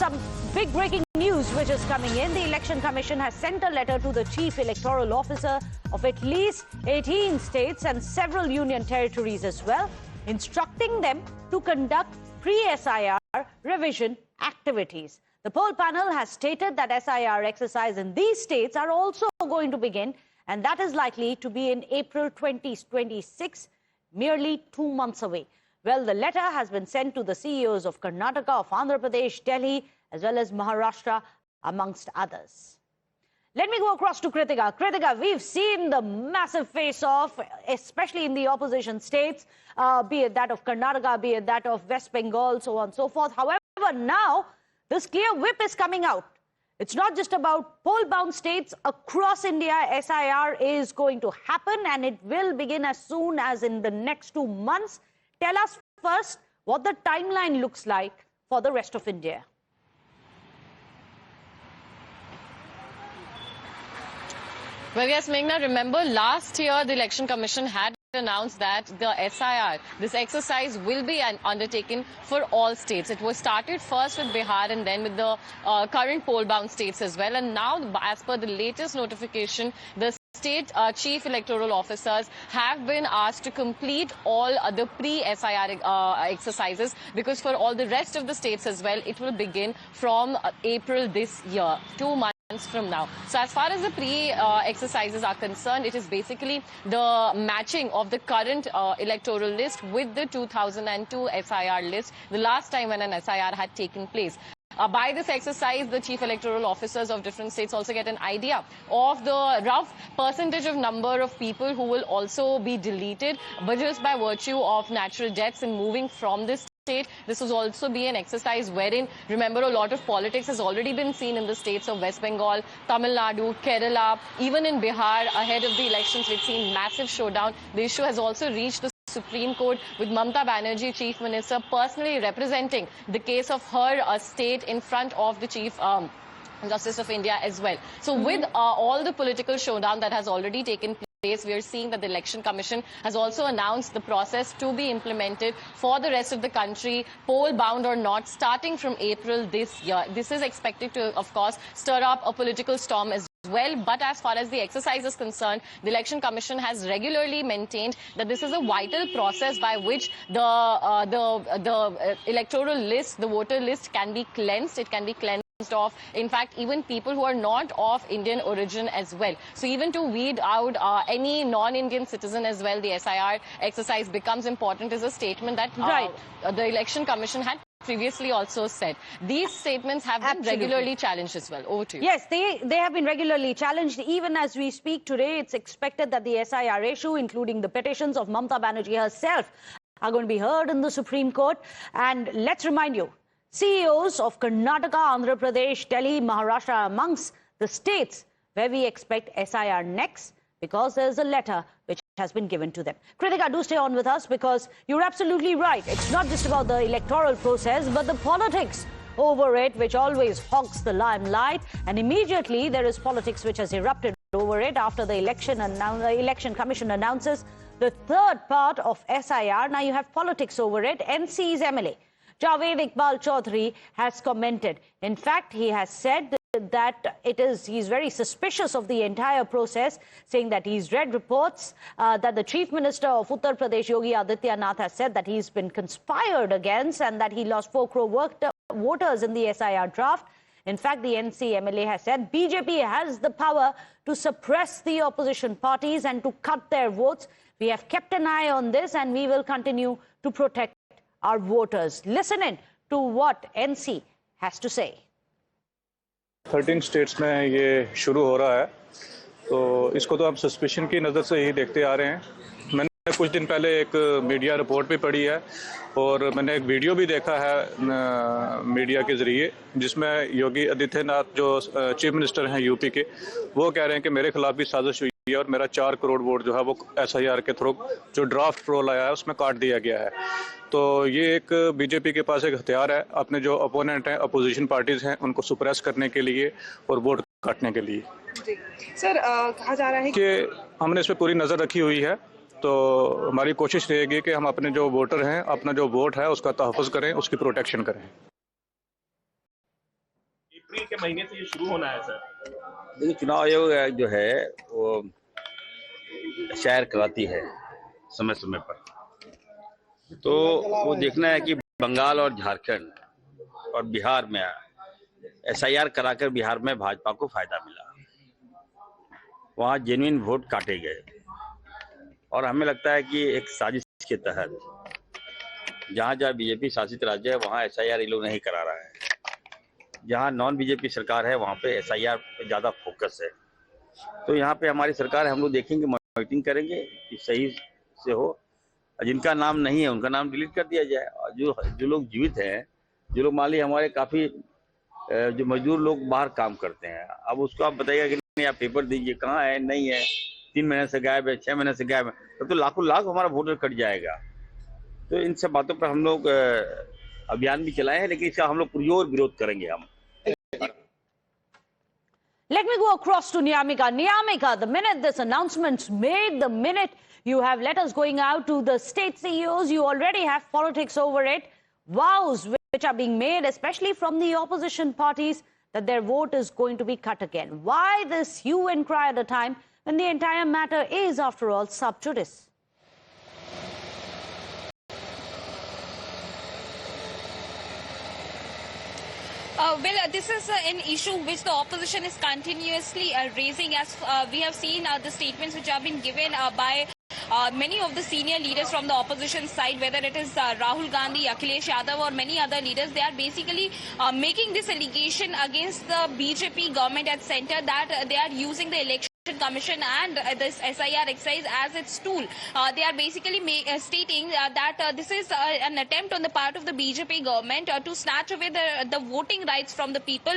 some big breaking news which is coming in. The Election Commission has sent a letter to the Chief Electoral Officer of at least 18 states and several union territories as well, instructing them to conduct pre-SIR revision activities. The poll panel has stated that SIR exercise in these states are also going to begin, and that is likely to be in April 2026, merely 2 months away. Well, the letter has been sent to the CEOs of Karnataka, of Andhra Pradesh, Delhi, as well as Maharashtra, amongst others. Let me go across to Kritika. Kritika, we've seen the massive face-off, especially in the opposition states, be it that of Karnataka, be it that of West Bengal, so on and so forth. However, now this clear whip is coming out. It's not just about poll-bound states. Across India, SIR is going to happen, and it will begin as soon as in the next 2 months. Tell us first what the timeline looks like for the rest of India. Well, yes, Meghna, remember last year the Election Commission had announced that the SIR, this exercise, will be undertaken for all states. It was started first with Bihar and then with the current poll-bound states as well. And now, as per the latest notification, the state chief electoral officers have been asked to complete all the pre-SIR exercises, because for all the rest of the states as well, it will begin from April this year, 2 months from now. So as far as the pre-exercises are concerned, it is basically the matching of the current electoral list with the 2002 SIR list, the last time when an SIR had taken place. By this exercise, the chief electoral officers of different states also get an idea of the rough percentage of number of people who will also be deleted, but just by virtue of natural deaths and moving from this state. This will also be an exercise wherein, remember, a lot of politics has already been seen in the states of West Bengal, Tamil Nadu, Kerala, even in Bihar. Ahead of the elections, we've seen massive showdown. The issue has also reached the Supreme Court, with Mamata Banerjee, Chief Minister, personally representing the case of her state in front of the Chief Justice of India as well. So with all the political showdown that has already taken place, we are seeing that the Election Commission has also announced the process to be implemented for the rest of the country, poll-bound or not, starting from April this year. This is expected to, of course, stir up a political storm as well. But as far as the exercise is concerned, the Election Commission has regularly maintained that this is a vital process by which the electoral list, the voter list, can be cleansed. It can be cleansed of, in fact, even people who are not of Indian origin as well. So even to weed out any non-Indian citizen as well, the SIR exercise becomes important, is a statement that the Election Commission had previously also said. These statements have been regularly challenged as well. Over to you. Yes, they have been regularly challenged. Even as we speak today, it's expected that the SIR issue, including the petitions of Mamata Banerjee herself, are going to be heard in the Supreme Court. And let's remind you, CEOs of Karnataka, Andhra Pradesh, Delhi, Maharashtra are amongst the states where we expect SIR next, because there's a letter which has been given to them. Kritika, do stay on with us, because you're absolutely right. It's not just about the electoral process, but the politics over it, which always hogs the limelight. And immediately there is politics which has erupted over it after the Election Commission announces the third part of SIR. Now you have politics over it. NC's MLA Javed Iqbal Chaudhary has commented. In fact, he has said that he's very suspicious of the entire process, saying that he's read reports that the Chief Minister of Uttar Pradesh, Yogi Adityanath, has said that he's been conspired against and that he lost 4 crore voters in the SIR draft. In fact, the NC MLA has said BJP has the power to suppress the opposition parties and to cut their votes. We have kept an eye on this, and we will continue to protect our voters. Listen in to what NC has to say. 13 states में ये शुरू हो रहा है, तो इसको तो हम सस्पिशन की नज़र से ही देखते आ रहे हैं। मैंने कुछ दिन पहले एक मीडिया रिपोर्ट भी पढ़ी है और मैंने एक वीडियो भी देखा है मीडिया के ज़रिए, जिसमें योगी आदित्यनाथ जो चीफ मिनिस्टर हैं यूपी के, वो कह रहे हैं कि मेरे खिलाफ भी साजिश हुई है और मेरा 4 करोड़ वोट जो है वो SIR के थ्रू जो ड्राफ्ट रोल आया है उसमें काट दिया गया है। तो ये एक बीजेपी के पास एक हथियार है अपने जो अपोनेंट हैं, अपोजिशन पार्टीज हैं, उनको सुप्रेस करने के लिए और वोट काटने के लिए। सर, कहा जा रहा है कि हमने इस पर पूरी नज़र रखी हुई है, तो हमारी कोशिश रहेगी कि हम अपने जो वोटर हैं, अपना जो वोट है उसका तहफ़्फ़ुज़ करें, उसकी प्रोटेक्शन करें। अप्रैल के महीने से ये शुरू होना है सर। देखिए, चुनाव आयोग जो है वो शायर कराती है समय समय पर, तो वो देखना है कि बंगाल और झारखंड और बिहार में एसआईआर कराकर बिहार में भाजपा को फायदा मिला, वहाँ जेन्युइन वोट काटे गए। और हमें लगता है कि एक साजिश के तहत जहाँ जहाँ बीजेपी शासित राज्य है वहाँ एसआईआर ये लोग नहीं करा रहा है, जहाँ नॉन बीजेपी सरकार है वहाँ पे एसआईआर पे ज्यादा फोकस है। तो यहाँ पे हमारी सरकार है, हम लोग देखेंगे, मॉनिटरिंग करेंगे कि सही से हो। जिनका नाम नहीं है उनका नाम डिलीट कर दिया जाए, और जो लोग जीवित हैं, जो लोग मान लीजिए हमारे काफी जो मजदूर लोग बाहर काम करते हैं, अब उसको आप बताइएगा कि नहीं आप पेपर दीजिए, कहाँ है, नहीं है, 3 महीने से गायब है, 6 महीने से गायब है, तब तो लाखों लाख हमारा वोटर कट जाएगा। तो इन सब बातों पर हम लोग अभियान भी चलाए हैं, लेकिन इसका हम लोग पुरजोर विरोध करेंगे हम। Let me go across to Niyamika. Niyamika, the minute this announcement's made, the minute you have letters going out to the state CEOs, you already have politics over it. Vows which are being made, especially from the opposition parties, that their vote is going to be cut again. Why this hue and cry at a time when the entire matter is, after all, sub judice? This is an issue which the opposition is continuously raising, as we have seen the statements which have been given by many of the senior leaders from the opposition side, whether it is Rahul Gandhi, Akhilesh Yadav or many other leaders. They are basically making this allegation against the BJP government at center that they are using the election Commission and this SIR exercise as its tool. They are basically stating that this is an attempt on the part of the BJP government to snatch away the voting rights from the people,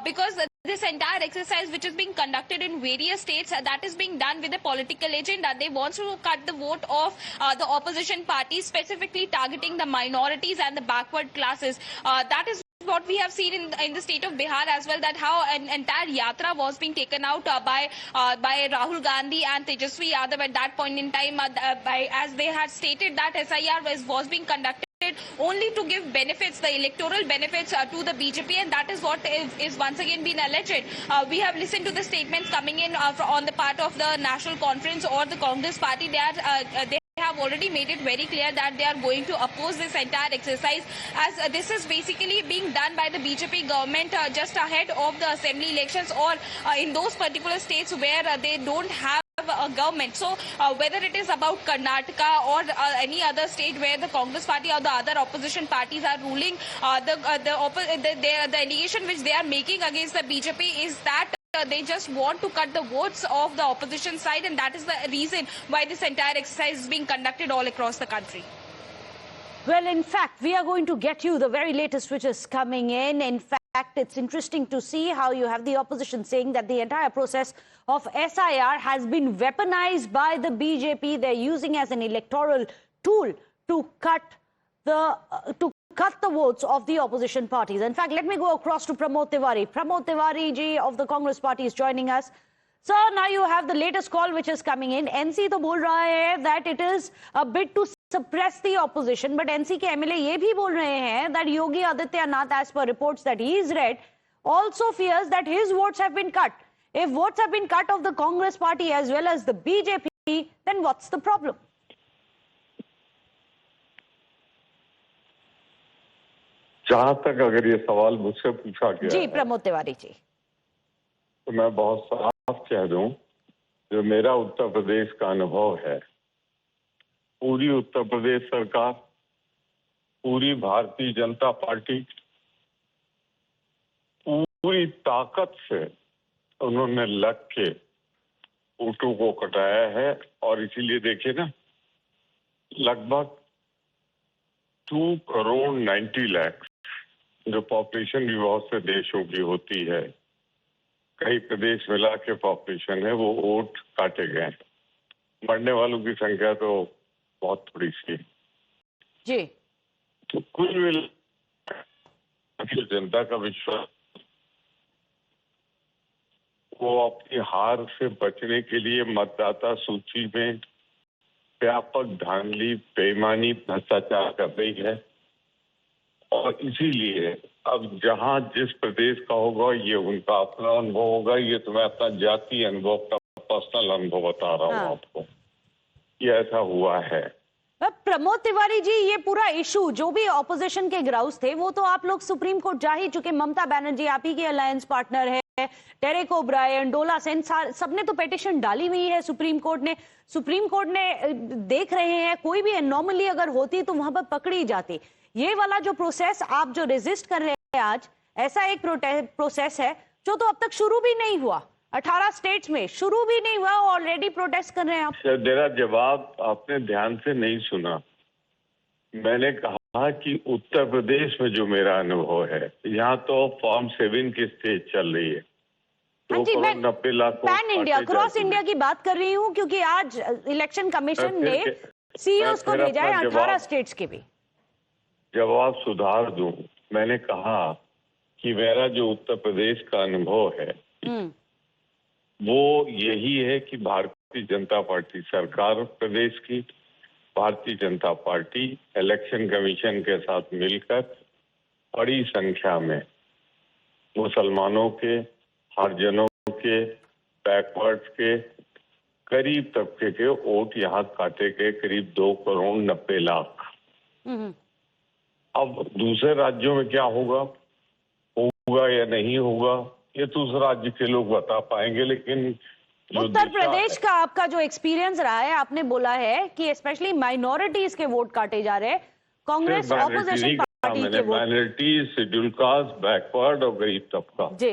because this entire exercise which is being conducted in various states, that is being done with a political agenda. They want to cut the vote of the opposition parties, specifically targeting the minorities and the backward classes. That is what we have seen in the state of Bihar as well, that how an entire yatra was being taken out by Rahul Gandhi and Tejasvi Yadav at that point in time, as they had stated that SIR was being conducted only to give benefits, the electoral benefits to the BJP, and that is what is once again been alleged. We have listened to the statements coming in on the part of the National Conference or the Congress Party. They have already made it very clear that they are going to oppose this entire exercise, as this is basically being done by the BJP government just ahead of the assembly elections, or in those particular states where they don't have a government. So whether it is about Karnataka or any other state where the Congress party or the other opposition parties are ruling, the allegation which they are making against the BJP is that they just want to cut the votes of the opposition side, and that is the reason why this entire exercise is being conducted all across the country. Well, in fact, we are going to get you the very latest which is coming in. In fact, it's interesting to see how you have the opposition saying that the entire process of SIR has been weaponized by the BJP. They're using as an electoral tool to cut the votes of the opposition parties. In fact, let me go across to Pramod Tiwari. Pramod Tiwari ji of the Congress party is joining us. Sir, now you have the latest call which is coming in. NC to bol raha hai that it is a bit to suppress the opposition, but NC ke MLA ye bhi bol rahe hain that Yogi Adityanath, as per reports that he's read, also fears that his votes have been cut. If votes have been cut of the Congress party as well as the BJP, then what's the problem? जहां तक अगर ये सवाल मुझसे पूछा गया जी प्रमोद तिवारी जी, तो मैं बहुत साफ कह दूं, जो मेरा उत्तर प्रदेश का अनुभव है, पूरी उत्तर प्रदेश सरकार, पूरी भारतीय जनता पार्टी पूरी ताकत से उन्होंने लग के वोटों को कटाया है। और इसीलिए देखिए ना, लगभग 2 करोड़ 90 लाख जो पॉपुलेशन भी बहुत से देशों की होती है, कई प्रदेश मिला के पॉपुलेशन है, वो वोट काटे गए। मरने वालों की संख्या तो बहुत थोड़ी सी जी। तो कुल मिला जनता का विश्वास, वो अपनी हार से बचने के लिए मतदाता सूची में व्यापक धांधली, बेईमानी, भ्रष्टाचार कर रही है। और इसीलिए अब जहां जिस प्रदेश का होगा ये उनका अपना अनुभव होगा। ये तो मैं अपना जातीय अनुभव, अपना पर्सनल अनुभव बता रहा हूँ आपको। ये ऐसा हुआ है। प्रमोद तिवारी जी, ये पूरा इशू जो भी ऑपोजिशन के ग्राउंड्स थे वो तो आप लोग सुप्रीम कोर्ट जा ही चुके। ममता बनर्जी आप ही के अलायंस पार्टनर है, डेरेक ओब्रायन, डोला सेन, सबने तो पिटीशन डाली हुई है सुप्रीम कोर्ट ने देख रहे हैं कोई भी एनॉमली अगर होती तो वहां पर पकड़ी जाती। ये वाला जो प्रोसेस आप जो रेजिस्ट कर रहे हैं आज, ऐसा एक प्रोसेस है जो तो अब तक शुरू भी नहीं हुआ, 18 स्टेट्स में शुरू भी नहीं हुआ, ऑलरेडी प्रोटेस्ट कर रहे हैं आप। मेरा जवाब आपने ध्यान से नहीं सुना। मैंने कहा कि उत्तर प्रदेश में जो मेरा अनुभव है, यहाँ तो फॉर्म 7 की स्टेज चल रही है। हाँ जी, मैं पैन इंडिया, क्रॉस इंडिया की बात कर रही हूँ, क्योंकि आज इलेक्शन कमीशन ने सीईओs को भेजा है 18 स्टेट्स के भी। जवाब सुधार दूं, मैंने कहा कि मेरा जो उत्तर प्रदेश का अनुभव है वो यही है कि भारतीय जनता पार्टी सरकार प्रदेश की, Bharatiya Janata party election commission के साथ मिलकर बड़ी संख्या में मुसलमानों के, हरिजनों के, बैकवर्ड के, करीब तबके के वोट यहाँ काटे गए, करीब 2 करोड़ 90 लाख। अब दूसरे राज्यों में क्या होगा या नहीं होगा, ये तो उस राज्य के लोग बता पाएंगे। लेकिन उत्तर प्रदेश का आपका जो एक्सपीरियंस रहा है, आपने बोला है कि स्पेशली माइनॉरिटीज के वोट काटे जा रहे हैं, कांग्रेस ऑपोजिशन पार्टी के vote, minorities, schedule caste, backward और गरीब तबका। जी,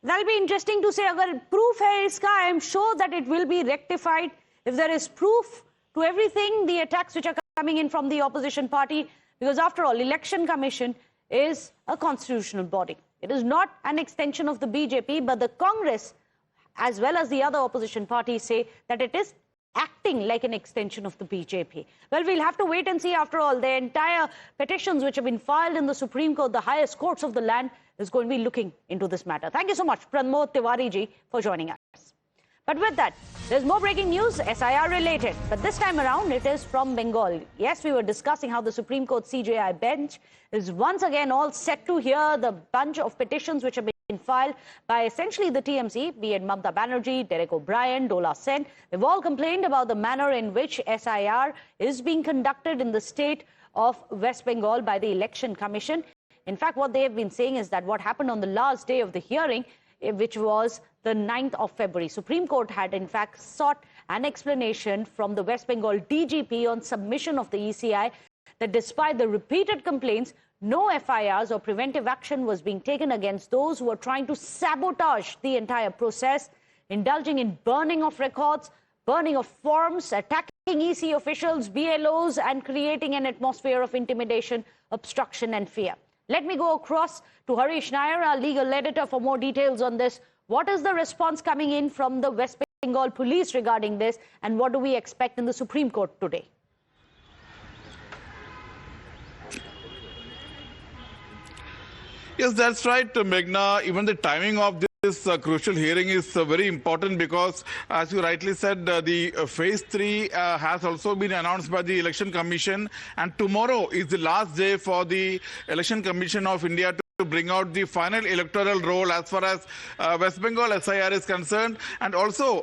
that'll be interesting to say। अगर प्रूफ है इसका, I am sure that it will be rectified if there is proof to everything, the attacks which are coming in from the opposition party, because after all, election commission is a constitutional body. It is not an extension of the BJP, but the Congress as well as the other opposition parties say that it is acting like an extension of the BJP. Well, we'll have to wait and see. After all, the entire petitions which have been filed in the Supreme Court, the highest courts of the land, is going to be looking into this matter. Thank you so much, Pramod Tiwari ji, for joining us. But with that, there's more breaking news, SIR related. But this time around, it is from Bengal. Yes, we were discussing how the Supreme Court CJI bench is once again all set to hear the bunch of petitions which have been filed by essentially the TMC, be it Mamta Banerjee, Derek O'Brien, Dola Sen. They've all complained about the manner in which SIR is being conducted in the state of West Bengal by the Election Commission. In fact, what they have been saying is that what happened on the last day of the hearing, which was the 9th of February, Supreme Court had in fact sought an explanation from the West Bengal DGP on submission of the ECI that despite the repeated complaints, no FIRs or preventive action was being taken against those who were trying to sabotage the entire process, indulging in burning of records, burning of forms, attacking EC officials, BLOs, and creating an atmosphere of intimidation, obstruction, and fear. Let me go across to Harish Nair, our legal editor, for more details on this. What is the response coming in from the West Bengal police regarding this, and what do we expect in the Supreme Court today? Yes, that's right, Meghna. Even the timing of this crucial hearing is very important because, as you rightly said, the phase 3 has also been announced by the Election Commission, and tomorrow is the last day for the Election Commission of India to bring out the final electoral roll as far as West Bengal SIR is concerned. And also,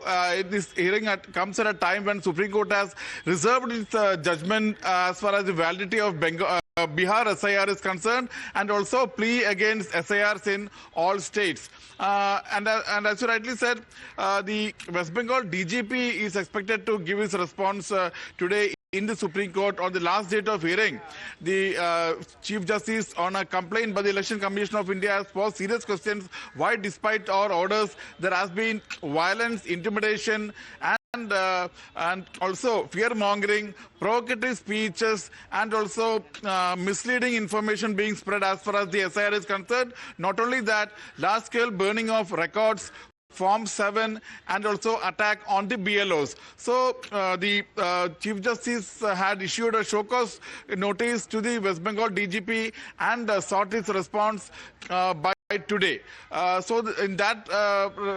this hearing comes at a time when Supreme Court has reserved its judgment as far as the validity of Bihar SIR is concerned, and also plea against SIRs in all states. And as you rightly said, the West Bengal DGP is expected to give his response today in the Supreme Court on the last date of hearing. The Chief Justice, on a complaint by the Election Commission of India, has posed serious questions why, despite our orders, there has been violence, intimidation, and also fear-mongering, provocative speeches, and also misleading information being spread as far as the SIR is concerned. Not only that, large-scale burning of records, Form 7, and also attack on the BLOs. So the Chief Justice had issued a show cause notice to the West Bengal DGP and sought its response by today. So in that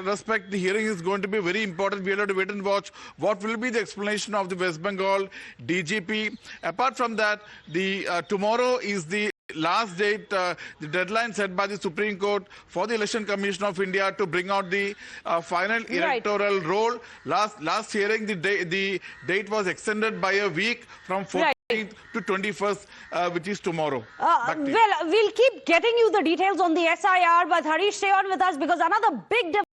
respect, the hearing is going to be very important. We will have to wait and watch what will be the explanation of the West Bengal DGP. Apart from that, tomorrow is the last date, the deadline set by the Supreme Court for the Election Commission of India to bring out the final electoral roll. Last hearing, the date was extended by a week from 14th to 21st, which is tomorrow. Well, we'll keep getting you the details on the SIR, but Harish, stay on with us because another big